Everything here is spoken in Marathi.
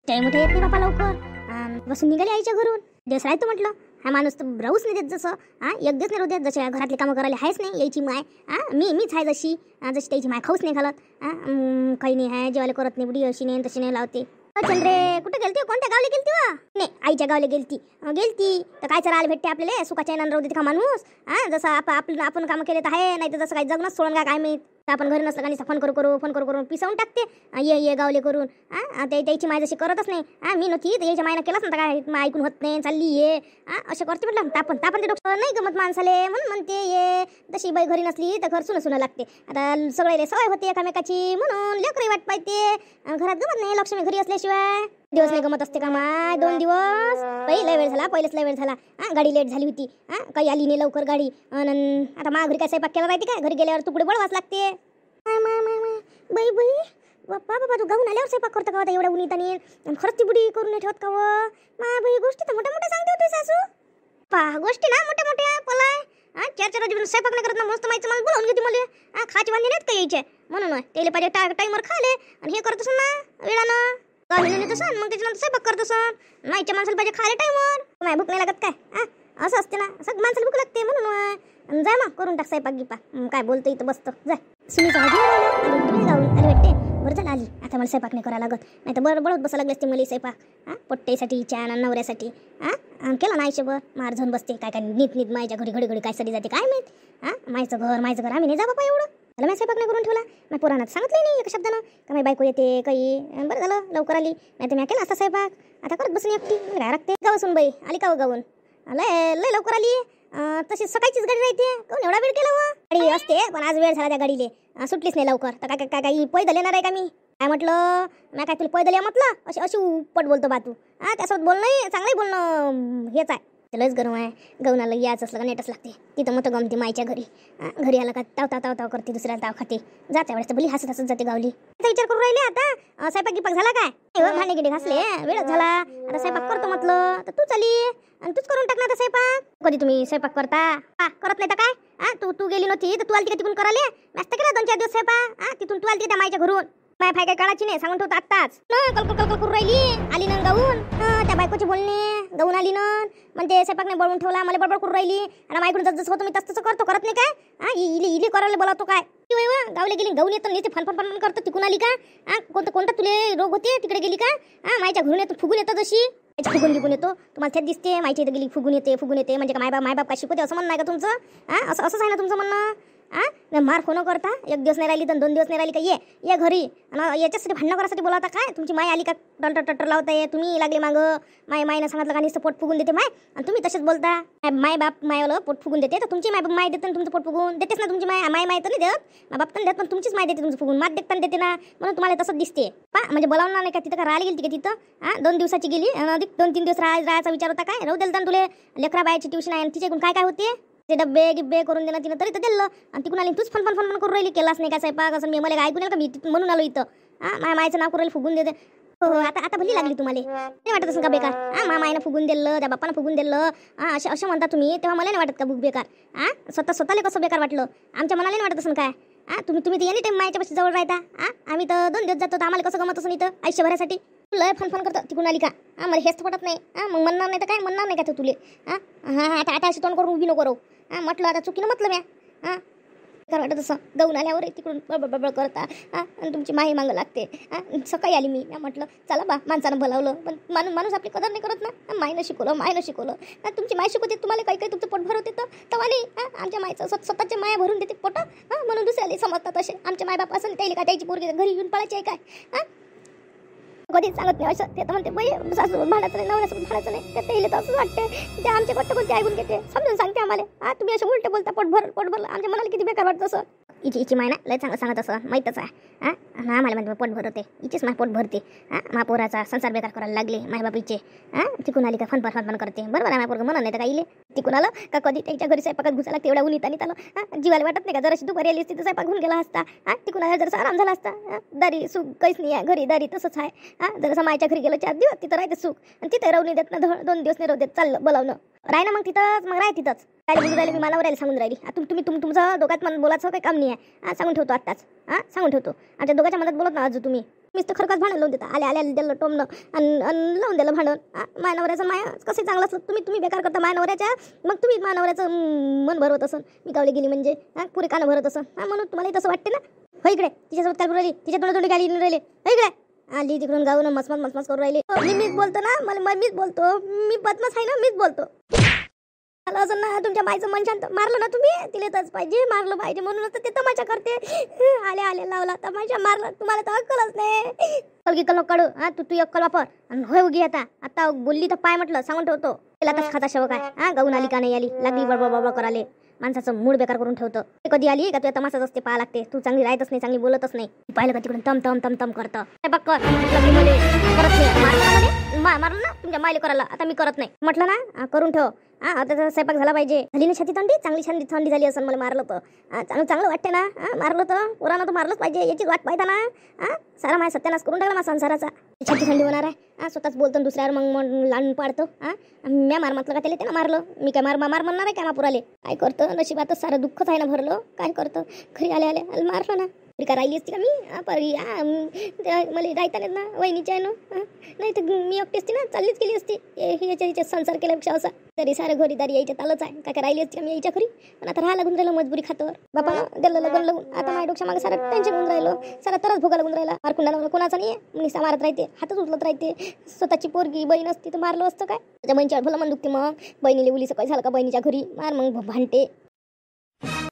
ते मोठे येत नाही बापा लवकर बसून निघाली आईच्या घरून. दिवस राहतो म्हटलं. हा माणूस तर राहूच नाही देत जसं. एक दिवस नाही राहू देत. जसे घरातले कामं करायला आहेच नाही यायची माय. मीच आहे जशी जशी त्याची माय खाऊच नाही घालत. काही नाही आहे जेवायला करत नाही बुडी अशी नाही तशी नाही लावते. चंद्रे कुठे गेलती? कोणत्या गावला गेलती वा? नाही आईच्या गावला गेलती. तर काय राहायला भेटते आपल्याला सुखाच्या नंतर राहू देते का माणूस. जसं आपण कामं केले तर आहे नाही तर जसं काही जगणंच सोडून काय माहीत. आपण घरी नसलं का फोन करू पिसावून टाकते. ये गावले करून. त्याची माय जशी करतच नाही. मी नव्हती तर याच्या मायनं केलंच ना काय ऐकून होत नाही चालली ये असं करते म्हटलं. तापण ते डोकं नाही गमत माणसाले म्हणून म्हणते ये. तशी बाई घरी नसली तर घर सुनं लागते. आता सगळे सवय होते एकामेकाची म्हणून लेकरही वाट पाहते. घरात गमत नाही लक्ष्मी घरी असल्याशिवाय. दिवस नाही गमत असते का माय? 2 दिवस लय वेळ झाला. पहिलेच लय वेळ झाला. गाडी लेट झाली होती. काही आली नाही लवकर गाडी. आता मा घरी काय स्वयंपाक केला राहते काय? घरी गेल्यावर तुकडे बळवाच लागते. बाई बाबा तू गाऊन आल्यावर स्वयंपाक करतो का एवढ्या उन्हीत आणि खरंच ती बुडी करून नाही ठेवत का व? बाई गोष्टी तर मोठ्या मोठ्या सांगते होती सासू. गोष्टी ना मोठ्या मोठ्या पलाय. 4 वाजेपर्यंत स्वयंपाक नाही करत ना. मस्त माहिती मला बोलावून घेते मला. खायची वांदे नाहीत का यायचे म्हणून त्याला पाहिजे टाईमवर खाले आणि हे करत ना वेळानं गावी तसं मग त्याच्यानंतर स्वयंपाक करत असं. नाहीच्या माणसाला पाहिजे खायला टाईमवर. नाही भूक नाही लागत काय? असं असते ना. सगळं माणसाला भूक लागते म्हणून जाय मग करून टाक स्वयंपाक गिपा. काय बोलतो इथं बसतो जाय. सुनीचा गाऊन आली वाटते. बरं झालं आली. आता मला स्वयंपाक नाही करायला लागत. नाही तर बरं बळत बसा लागले असते मला स्वयंपाक. पोट्टेसाठी चहा नवऱ्यासाठी केला ना आयुष्यभर मार जाऊन बसते. काय नीट माझ्या घडी काय सडी जाते काय माहीत. मायचं घर आम्ही नाही जा बाबा एवढं. मला मी स्वयंपाक नाही करून ठेवला. मी पुराणात सांगितलं नाही एका शब्दानं का माझी बायको येते काही. बरं झालं लवकर आली. नाही तर मी केला असता स्वयंपाक. आता करत बसून एकटी काय राखते. गावासून बाई आली का गाऊन? लय लवकर आली. तशी सकाळचीच गाडी राहते. कोण एवढा वेळ केला व? गाडी असते पण आज वेळ झाला त्या गाडीले. सुटलीच नाही लवकर. तर काय काही पैदल येणार आहे का मी? काय म्हटलं मी काय तुला पैदल या म्हटलं? अशी उपट बोलतो बा तू. त्यासोबत बोलणं चांगलंही बोलणं हेच आहे. लयच गरम आहे. गवनाला याच असलं का नेटच लागते. तिथं मोठं गमते मायच्या घरी आला का ताव करते. दुसऱ्याला ताव खाते. जाते वेळेस तर भली हसत जाते गावली. विचार करून राहिले आता स्वयंपाक गिपाक झाला काय? भांडे गिडे घासले वेळ झाला. आता स्वयंपाक करतो म्हटलं तर तू चाली आणि तूच करून टाक ना आता स्वयंपाक. कधी तुम्ही स्वयंपाक करता? करत नाही तर काय? तू गेली नव्हती तर तू आली का तिकडून कराले? मस्त केला 2-4 दिवस स्वयंपाक. तिथून तू आली त्या मायच्या घरून. माय फाय काय काढायची नाही सांगून ठेवतो आत्ताच. कल करून राहिली. आली ना गाऊन. त्या बायकोचे बोलणे गाऊन आली ना म्हणते स्वयंपाक नाही बळवून ठेवला. मला बडबड करून राहिली. आणि मायकडून जसं होतं मी तसं करतो. करत नाही काय? इली करायला बोलावतो काय? गावले गेली गाऊन येतो नीचे फन करतो. तिकून आली का? कोणता तुले रोग होते तिकडे गेली का? मायच्या घरून येतो फुगून येतो जशी फुगून येतो. तुम्हाला थेट दिसते माहिती इथं गेली फुगून येते म्हणजे का मायबाप काय शिकवते असं म्हणणं आहे का तुमचं? असंच आहे ना तुमचं म्हणणं? मार फोन करता. 1 दिवस नाही राहिली तर 2 दिवस नाही राहिली का ये घरी. आणि याच्यासाठी भांडणं करासाठी बोलावता काय? तुमची माय आली का टटर लावताय तुम्ही लागले मागं. मायनं सांगितलं का नुसतं पोट फुगून देते माय आणि तुम्ही तसेच बोलता. मायवालं पोट फुगून देते तर तुमची माय देते तुमचं पोट फुगून देतेच ना. तुमची माय तर नाही देत बाप तर देत पण तुमचीच माय देते तुमचं फुगून. मात देखताना देते ना म्हणून तुम्हाला तसंच दिसते. म्हणजे बोलावणार नाही का? तिथं का राहायला गेली का तिथं? 2 दिवसाची गेली. अधिक 2-3 दिवस राहायचा विचार होता काय? राहू दिलं तर तुला लेकरा बायाची ट्युशन आहे आणि तिच्याकडून काय होते ते डब्बे गिब्बे करून देणं तिनं तरी तर दिलं. आणि तिकडून आली तूच फोन करून राहिली. केलाच नाही का स्वयंपाक? असं मी मला ऐकून येईल का? मी म्हणून आलो इथं. मायचं नाव करून फुगून देते. हो आता भली लागली तुम्हाला नाही वाटत असं का बेकार? मायनं फुगून दिलं त्या बाप्पानं फुगून दिलं असं म्हणता तुम्ही. तेव्हा मला नाही वाटत का बुक बेकार? स्वतःला कसं बेकार वाटलं? आमच्या मनाला नाही वाटत असं काय? तुम्ही एनी टाइम मायच्या पाशी जवळ राहता. आम्ही तर 2 दिवस जातो तर आम्हाला कसं गमत असं इथं आयुष्यभरासाठी? लय फोन करतो तिकडून आली का? मला हेच पटत नाही. मग म्हणणार नाही तर काय म्हणणार नाही का तुले? आता अशी तोंड करून उभी नको राहू. म्हटलं आता चुकीनं म्हटलं म्या. काय वाटत असं गाऊन आल्यावर तिकडून बळबळ करता. आणि तुमची माही मागं लागते. सकाळी आली मी म्हटलं चला बा माणसानं बोलावलं पण माणूस आपली कदर नाही करत ना. मायनं शिकवलं. तुमची माय शिकवते तुम्हाला काही तुमचं पोट भरवते तर तेव्हा नाही. आमच्या मायचं स्वतःच्या माया भरून देते पोट म्हणून दुसऱ्याला समजतात असे. आमच्या मायबाप असं त्याला काय त्याची पोरगी घरी येऊन पळायची आहे काय? कधीच सांगत नाही असं. ते तर म्हणते बाई सासू भांडायचं नाही नवऱ्यासोबत भांडायचं नाही. ते तर असंच वाटतं. ते आमच्या गोष्ट कोणती ऐकून घेते समजून सांगते आम्हाला. तुम्ही असे उलटे बोलता पोट भरलं. आमच्या मनाला किती बेकार वाटतं असं. हिची माय ना लय चांगलं सांगत असं माहीतच आहे. आम्हाला म्हणते पोट भरते. हिचीच माय पोट भरते. पोराचा संसार बेकार करायला लागले मायबापीचे. तिकून आली का फन करते. बरोबर आहे. पोरगं म्हणून नाही तर काही तिकून आलं का कधी त्याच्या घरी स्वयंपाकात घुसायला तेवढ्या उन्हीत आणि त्याला जीवाला वाटत नाही का? जराशी दुपारी आली असती तर स्वयंपाक घेऊन गेला असता. तिकून आल्या जरासा आराम झाला असता. दारी सुख काहीच नाही आहे घरी. दारी तसंच आहे. जरासं मायच्या घरी गेलं 4 दिवस तिथं राहते सुख आणि तिथं राहून देत ना. 2 दिवस नाही राहू देत. चाललं बोलावणं राही ना मग तिथंच. मग राह तिथंच. काय बोलून राहिले मी मला राहिले सांगून राहिली. तुमचं दोघात बोलायचं काही काम नाही आहे. सांगून ठेवतो आत्ताच. सांगून ठेवतो. आमच्या दोघांच्या मदत बोलत ना अजून तुम्ही. मीच तर खरकाच भांडण लावून देता. आले दिलं टोमणं आणि लावून दिलं भांडण. माझ्या नवऱ्याचं माया कसं चांगलं असलं तुम्ही बेकार करता माझ्या नवऱ्याच्या. मग तुम्ही माझ्या नवऱ्याचं मन भरवत असन. मी गावले गेली म्हणजे पुरे कानं भरत असन. म्हणून तुम्हालाही तसं वाटते ना. हो इकडे तिच्यासोबत काय राहिली, तिच्या तोंडी गाडी राहिले. हो इकडे आली तिकडून गाऊन मसमस करून राहिली. मीच बोलतो ना, मला मीच बोलतो. मी बदमाश आहे ना, मीच बोलतो. मला असं ना तुमच्या बाईचं मन शांत. मारलं ना तुम्ही तिला तच पाहिजे, मारलं पाहिजे म्हणूनच ते तमाशा करते. आले लावला तमाशा, मारलं. तुम्हाला तर अक्कलच नाही. अक्कल गिक्कल काढू. तू अक्कल वापर. आणि होय उगी आता बोलली तर पाय म्हटलं सांगून ठेवतो. तिला तच खाता शव काय. गाऊन आली का नाही आली, लागली बडबड कराले. माणसाचं मूड बेकार करून ठेवतो. ते कधी आली का तुझ्या तमाशाच असते, पाहा लागते. तू चांगली राहतच नाही, चांगली बोलतच नाही. पाहिलं का तिकडून तम करतं. बघ करत नाही. मारलं ना तुमच्या मायले करायला. आता मी करत नाही म्हटलं ना. करून ठेव. आता स्वयंपाक झाला पाहिजे. झाली ना छाती थंडी, चांगली थंडी झाली असं मला मारलं तर चांगलं वाटते ना. मारलं तर पोरानं तर मारलंच पाहिजे. याची वाट पाहिजे ना. सारा माझ्या सत्यानाश करून टाकला माझ्या संसाराचा. छाती थंडी होणार आहे. स्वतःच बोलतो दुसऱ्यावर मग लावून पाडतो. म्या मार म्हटलं का त्याला त्यानं मारलं. मी काय मार म्हणणार आहे काय मापुराले. काय करतं नशिबात सारं दुःखच आहे ना भरलं. काय करतं घरी आले मारलं ना. का राहिली असती का मी मला राहता नाही ना वहिनीच्या आहे ना. नाही तर मी एकटी असती ना, चाललीच गेली असती. याच्या संसार केल्यापेक्षा असा तरी सारं घरी दारी यायच्या चालच आहे. काय राहिली असती का मी यायच्या घरी. पण आता राहा लागून राहिलं मजबुरी खातर. बापा दिलं लग्न लावून. आता माझ्या डोक्या मागे सारं टेन्शन होऊन राहिलं. सारा तरच भोगा लागून राहिला. मारकुंडा कोणाचा नाही आहे. मी मारत राहते, हातच उचलत राहते. स्वतःची पोरगी बहीण असती तर मारलं असतं काय. त्याच्या बहिणीच्या भलं मन दुखते. मग बहिणीला उलीचं काय झालं का बहिणीच्या घरी मार मग भांडते.